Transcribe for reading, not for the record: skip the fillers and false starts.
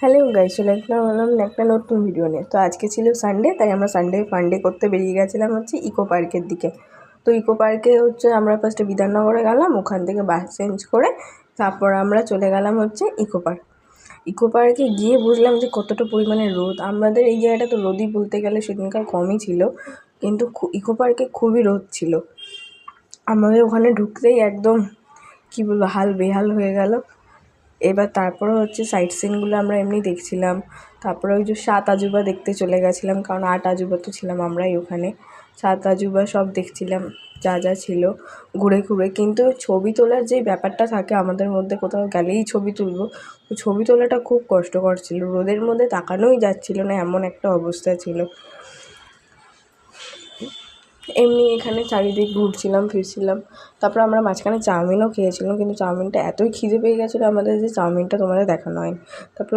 Hello guys, চলে আসলাম একটা নতুন ভিডিও নিয়ে। তো আজকে ছিল সানডে, তাই আমরা সানডে ফান্ডে করতে বেরিয়ে গেছিলাম ইকো পার্কের দিকে। তো ইকো পার্কে আমরা ফার্স্টে বিধাননগরে গেলাম, ওখান থেকে বাস চেঞ্জ করে তারপর আমরা চলে গেলাম ইকো পার্ক। ইকো পার্কে গিয়ে বুঝলাম যে কতটা পরিমাণে রোদ। আমাদের এই জায়গাটা তো রোদই বলতে গেলে সেদিনকার কমই ছিল, কিন্তু ইকো পার্কে খুবই রোদ ছিল। আমাদের ওখানে ঢুকতেই একদম কী বলবো, হাল বেহাল হয়ে গেল। এবার তারপরে সাইট সিনগুলো আমরা এমনি দেখছিলাম। তারপরে ওই যে 7 আজুবা দেখতে চলে গেছিলাম, কারণ 8 আজুবা তো ছিলাম আমরাই ওখানে। 7 আজুবা সব দেখছিলাম, যা যা ছিল ঘুরে ঘুরে। কিন্তু ছবি তোলার যেই ব্যাপারটা থাকে আমাদের মধ্যে, কোথাও গেলেই ছবি তুলবো, ছবি তোলাটা খুব কষ্টকর ছিল। রোদের মধ্যে তাকানোই যাচ্ছিল না, এমন একটা অবস্থা ছিল। এমনি এখানে চারিদিক ঘুরছিলাম ফিরছিলাম। তারপর আমরা মাঝখানে চাউমিনও খেয়েছিলাম, কিন্তু চাউমিনটা এতই খিদে পেয়ে গেছিলো আমাদের যে চাউমিনটা তোমাদের দেখানো হয়নি। তারপর